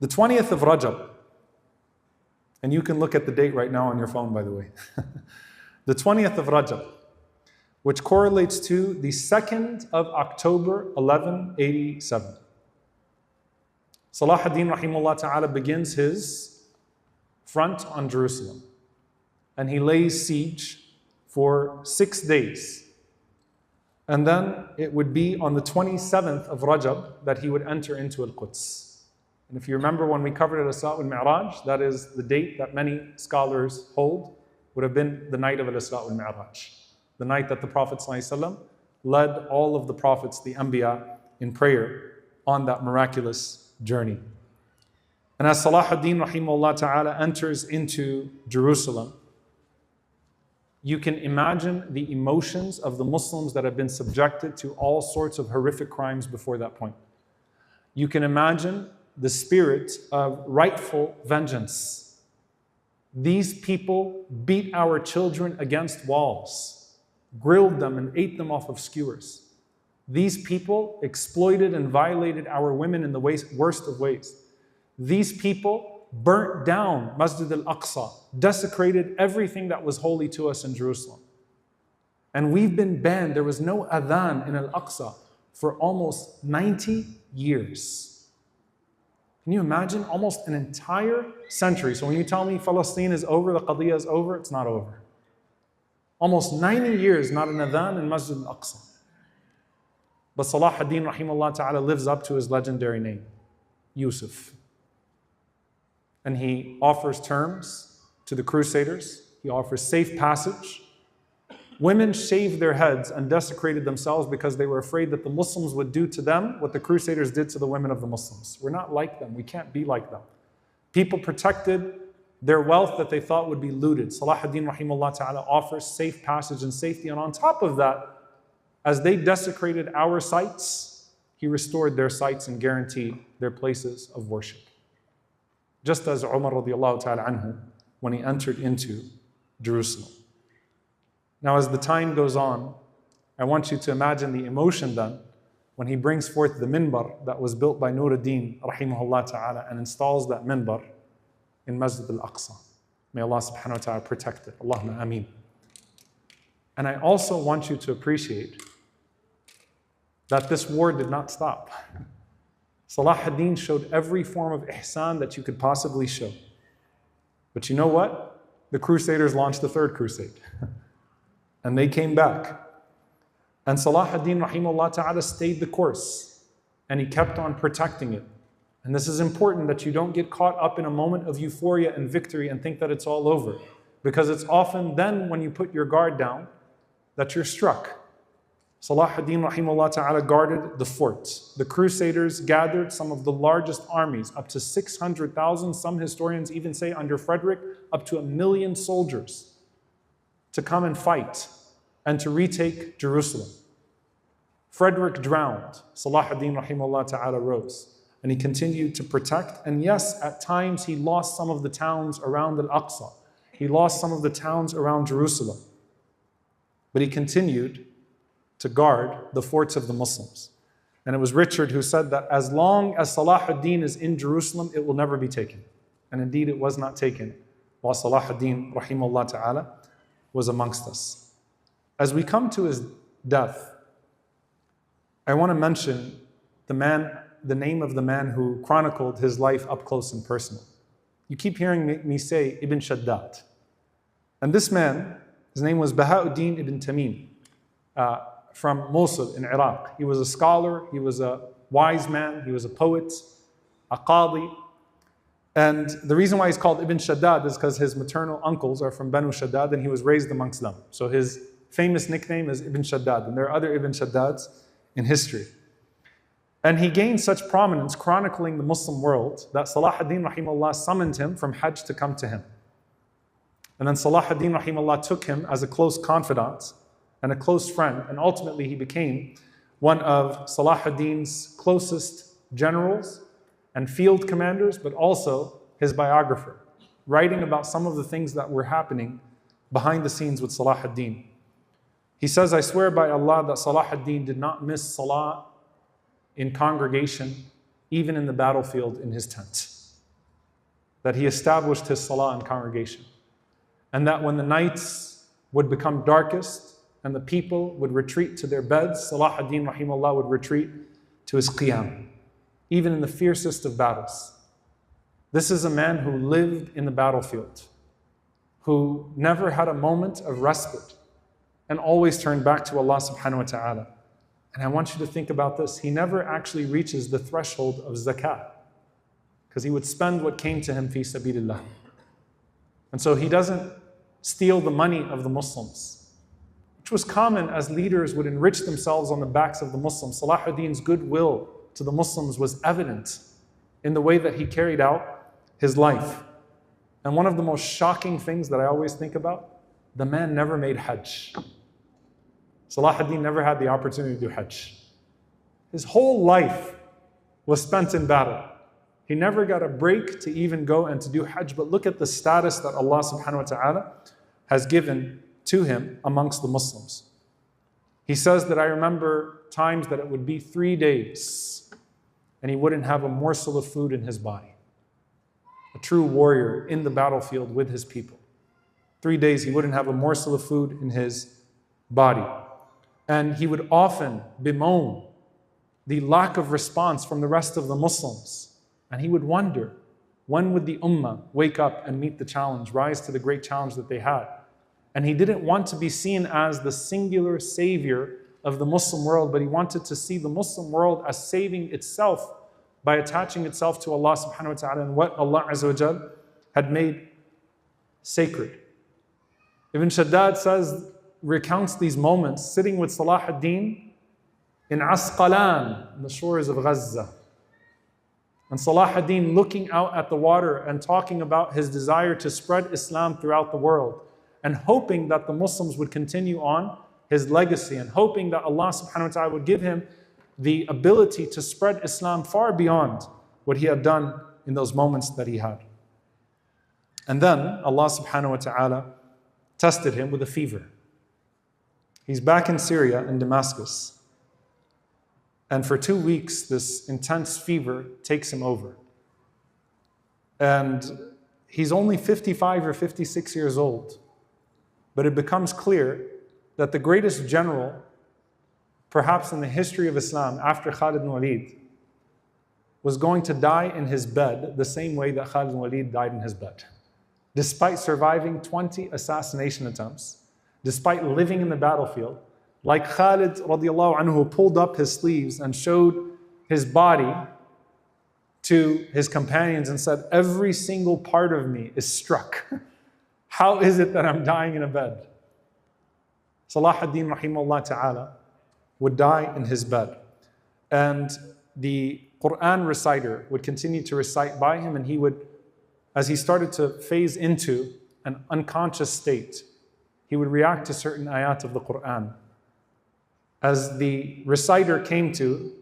The 20th of Rajab, and you can look at the date right now on your phone, by the way. The 20th of Rajab, which correlates to the 2nd of October, 1187. Salahuddin rahimahullah ta'ala begins his front on Jerusalem. And he lays siege for 6 days. And then it would be on the 27th of Rajab that he would enter into Al-Quds. And if you remember when we covered Al-Isra wal-Mi'raj, that is the date that many scholars hold, would have been the night of Al-Isra wal-Mi'raj. The night that the Prophet ﷺ led all of the prophets, the Anbiya, in prayer on that miraculous journey. And as Salahuddin rahimahullah ta'ala enters into Jerusalem, you can imagine the emotions of the Muslims that have been subjected to all sorts of horrific crimes before that point. You can imagine the spirit of rightful vengeance. These people beat our children against walls, grilled them and ate them off of skewers. These people exploited and violated our women in the worst of ways. These people burnt down Masjid al-Aqsa, desecrated everything that was holy to us in Jerusalem. And we've been banned. There was no adhan in al-Aqsa for almost 90 years. Can you imagine? Almost an entire century. So when you tell me Palestine is over, the Qadiyya is over, it's not over. Almost 90 years, not an adhan in Masjid al-Aqsa. But Salahuddin rahimahullah ta'ala lives up to his legendary name, Yusuf. And he offers terms to the Crusaders. He offers safe passage. Women shaved their heads and desecrated themselves because they were afraid that the Muslims would do to them what the Crusaders did to the women of the Muslims. We're not like them. We can't be like them. People protected their wealth that they thought would be looted. Salahuddin rahimahullah ta'ala offers safe passage and safety. And on top of that, as they desecrated our sites, he restored their sites and guaranteed their places of worship. Just as Umar radiallahu ta'ala anhu, when he entered into Jerusalem. Now as the time goes on, I want you to imagine the emotion then when he brings forth the minbar that was built by Nuruddin rahimahullah ta'ala and installs that minbar in Masjid al-Aqsa. May Allah subhanahu wa ta'ala protect it. Allahumma ameen. And I also want you to appreciate that this war did not stop. Salahuddin showed every form of ihsan that you could possibly show. But you know what? The Crusaders launched the third crusade. And they came back. And Salahuddin rahimahullah ta'ala stayed the course. And he kept on protecting it. And this is important that you don't get caught up in a moment of euphoria and victory and think that it's all over. Because it's often then when you put your guard down that you're struck. Salahuddin rahimahullah ta'ala guarded the fort. The Crusaders gathered some of the largest armies, up to 600,000. Some historians even say under Frederick, up to 1 million soldiers to come and fight and to retake Jerusalem. Frederick drowned. Salahuddin rahimahullah ta'ala rose. And he continued to protect. And yes, at times he lost some of the towns around Al-Aqsa. He lost some of the towns around Jerusalem. But he continued to guard the forts of the Muslims. And it was Richard who said that as long as Salahuddin is in Jerusalem, it will never be taken. And indeed it was not taken while Salahuddin rahimahullah ta'ala was amongst us. As we come to his death, I want to mention the name of the man who chronicled his life up close and personal. You keep hearing me say Ibn Shaddad. And this man, his name was Bahauddin ibn Tamim, from Mosul in Iraq. He was a scholar, he was a wise man, he was a poet, a qadi. And the reason why he's called Ibn Shaddad is because his maternal uncles are from Banu Shaddad and he was raised amongst them. So his famous nickname is Ibn Shaddad, and there are other Ibn Shaddads in history. And he gained such prominence chronicling the Muslim world that Salahuddin rahimahullah summoned him from Hajj to come to him. And then Salahuddin rahimahullah took him as a close confidant and a close friend, and ultimately he became one of Salahuddin's closest generals and field commanders, but also his biographer, writing about some of the things that were happening behind the scenes with Salahuddin. He says, I swear by Allah that Salahuddin did not miss Salah in congregation, even in the battlefield in his tent. that he established his salah in congregation. And that when the nights would become darkest and the people would retreat to their beds, Salahuddin rahimahullah would retreat to his qiyam, even in the fiercest of battles. This is a man who lived in the battlefield, who never had a moment of respite and always turned back to Allah subhanahu wa ta'ala. And I want you to think about this. He never actually reaches the threshold of zakat because he would spend what came to him fi sabilillah. And so he doesn't steal the money of the Muslims, which was common as leaders would enrich themselves on the backs of the Muslims. Salahuddin's goodwill to the Muslims was evident in the way that he carried out his life. And one of the most shocking things that I always think about, the man never made Hajj. Salahuddin never had the opportunity to do Hajj. His whole life was spent in battle. He never got a break to even go and to do Hajj, but look at the status that Allah subhanahu wa ta'ala has given to him amongst the Muslims. He says that I remember times that it would be 3 days and he wouldn't have a morsel of food in his body. A true warrior in the battlefield with his people. 3 days he wouldn't have a morsel of food in his body. And he would often bemoan the lack of response from the rest of the Muslims. And he would wonder, when would the ummah wake up and meet the challenge, rise to the great challenge that they had? And he didn't want to be seen as the singular savior of the Muslim world, but he wanted to see the Muslim world as saving itself by attaching itself to Allah subhanahu wa ta'ala and what Allah azza wa jal had made sacred. Ibn Shaddad says, recounts these moments sitting with Salahuddin in Asqalan, on the shores of Gaza. And Salahuddin looking out at the water and talking about his desire to spread Islam throughout the world and hoping that the Muslims would continue on his legacy and hoping that Allah subhanahu wa ta'ala would give him the ability to spread Islam far beyond what he had done in those moments that he had. And then Allah subhanahu wa ta'ala tested him with a fever. He's back in Syria, in Damascus. And for 2 weeks, this intense fever takes him over. And he's only 55 or 56 years old. But it becomes clear that the greatest general, perhaps in the history of Islam, after Khalid ibn Walid, was going to die in his bed the same way that Khalid ibn Walid died in his bed. Despite surviving 20 assassination attempts, despite living in the battlefield, like Khalid radiallahu anhu pulled up his sleeves and showed his body to his companions and said, every single part of me is struck. How is it that I'm dying in a bed? Salahuddin rahimahullah ta'ala would die in his bed. And the Quran reciter would continue to recite by him, and he would, as he started to phase into an unconscious state, he would react to certain ayat of the Quran. As the reciter came to,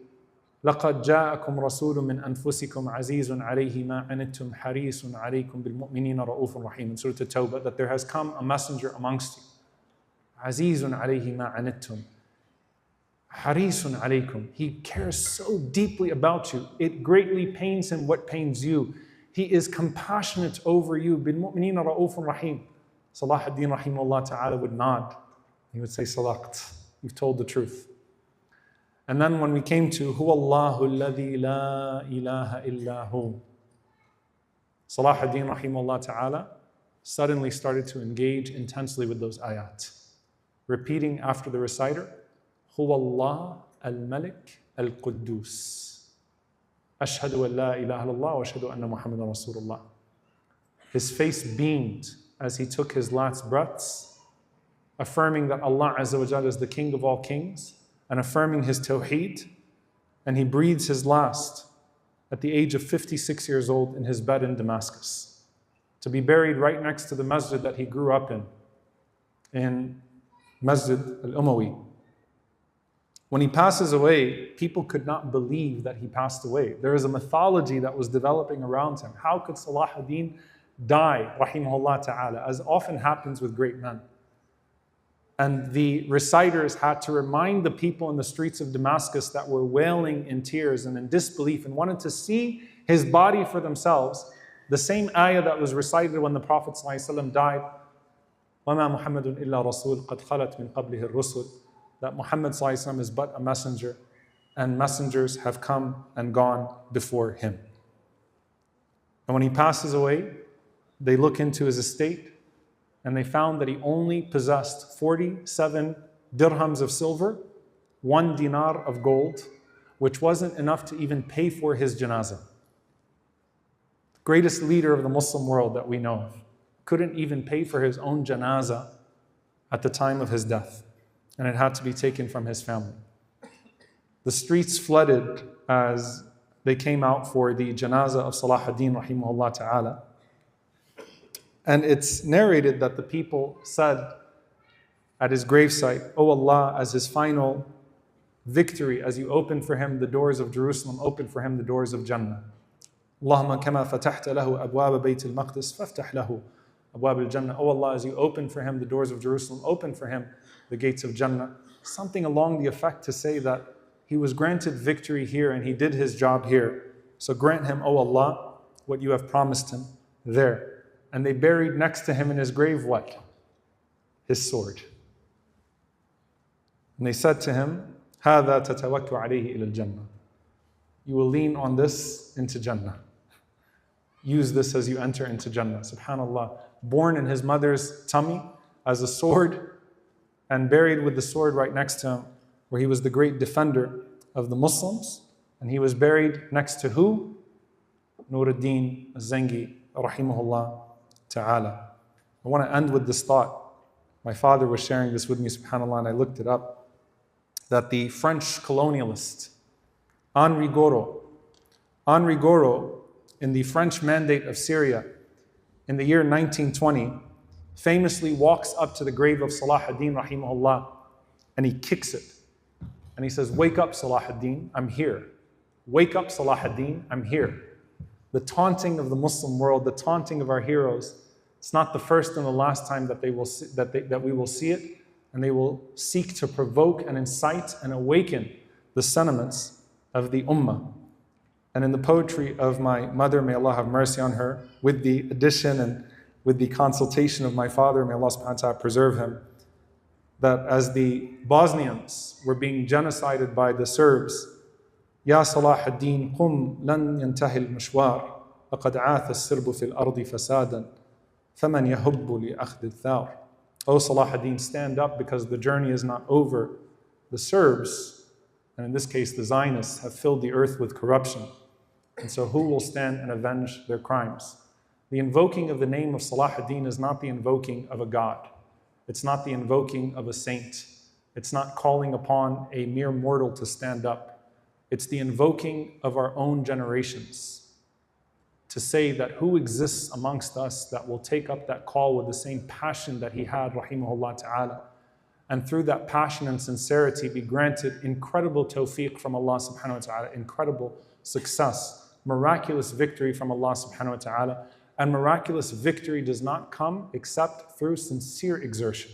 لَقَدْ جَاءَكُمْ رَسُولٌ مِّنْ أَنفُسِكُمْ عَزِيزٌ عَلَيْهِ مَا عَنِتُّمْ حَرِيصٌ عَلَيْكُمْ بِالْمُؤْمِنِينَ رَؤُوفٌ رَحِيمٌ in Surah At-Tawbah, that there has come a messenger amongst you. عَزِيزٌ عَلَيْهِ مَا عَنِتُّمْ حَرِيصٌ عَلَيْكُمْ. He cares so deeply about you. It greatly pains him what pains you. He is compassionate over you. بِالْمُؤْمِنِينَ رَؤُوفٌ رَحِيمٌ. Salahuddin rahimahullah ta'ala would nod. He would say, Sadaqt, you've told the truth. And then when we came to Huwa Allahu alladhi la ilaha illahu, Salahuddin rahimahullah ta'ala suddenly started to engage intensely with those ayat, repeating after the reciter, Huwa Allah al-Malik al-Quddus. Ashhadu an la ilaha illallah wa ashhadu anna Muhammadan Rasulullah. His face beamed as he took his last breaths, affirming that Allah Azza wa Jalla is the King of all kings, and affirming his tawheed, and he breathes his last at the age of 56 years old in his bed in Damascus, to be buried right next to the masjid that he grew up in Masjid Al-Umawi. When he passes away, people could not believe that he passed away. There is a mythology that was developing around him. How could Salahuddin die, rahimahullah ta'ala, as often happens with great men? And the reciters had to remind the people in the streets of Damascus that were wailing in tears and in disbelief and wanted to see his body for themselves, The same ayah that was recited when the Prophet ﷺ died, وَمَا مُحَمَّدٌ إِلَّا رَسُولٌ قَدْ خَلَتْ مِنْ قَبْلِهِ الرُّسُلُ, that Muhammad ﷺ is but a messenger, and messengers have come and gone before him. And when he passes away, they look into his estate, and they found that he only possessed 47 dirhams of silver, 1 dinar of gold, which wasn't enough to even pay for his janazah. The greatest leader of the Muslim world that we know of couldn't even pay for his own janazah at the time of his death, and it had to be taken from his family. The streets flooded as they came out for the janazah of Salahuddin rahimahullah ta'ala. And it's narrated that the people said at his gravesite, "O Allah, as his final victory, as you open for him the doors of Jerusalem, open for him the doors of Jannah. Allahumma kama fatahta lahu abwab bayt al-maqdis faftah lahu abwab al-Jannah." O Allah, as you open for him the doors of Jerusalem, open for him the gates of Jannah. Something along the effect to say that he was granted victory here and he did his job here. So grant him, O Allah, what you have promised him there. And they buried next to him in his grave what? His sword. And they said to him, هَذَا تَتَوَكُّ عَلَيْهِ إِلَى الْجَنَّةِ. You will lean on this into Jannah. Use this as you enter into Jannah. SubhanAllah. Born in his mother's tummy as a sword and buried with the sword right next to him, where he was the great defender of the Muslims. And he was buried next to who? Nuruddin al-Zengi, rahimahullah ta'ala. I want to end with this thought. My father was sharing this with me, subhanAllah, and I looked it up. That the French colonialist, Henri Gouraud, in the French Mandate of Syria, in the year 1920, famously walks up to the grave of Salahuddin rahimahullah, and he kicks it. And he says, "Wake up, Salahuddin, I'm here. Wake up, Salahuddin, I'm here." The taunting of the Muslim world, the taunting of our heroes, it's not the first and the last time that we will see it, and they will seek to provoke and incite and awaken the sentiments of the ummah. And in the poetry of my mother, may Allah have mercy on her, with the addition and with the consultation of my father, may Allah subhanahu wa ta'ala preserve him, that as the Bosnians were being genocided by the Serbs, يا صلاح الدين قم لن ينتهي المشوار لقد عاث السرب في الأرض فسادا فمن يهب لأخذ الثار. O Salahuddin, stand up because the journey is not over. The Serbs, and in this case the Zionists, have filled the earth with corruption. And so who will stand and avenge their crimes? The invoking of the name of Salahuddin is not the invoking of a god. It's not the invoking of a saint. It's not calling upon a mere mortal to stand up. It's the invoking of our own generations to say that who exists amongst us that will take up that call with the same passion that he had, rahimahullah ta'ala, and through that passion and sincerity be granted incredible tawfiq from Allah subhanahu wa ta'ala, incredible success, miraculous victory from Allah subhanahu wa ta'ala. And miraculous victory does not come except through sincere exertion.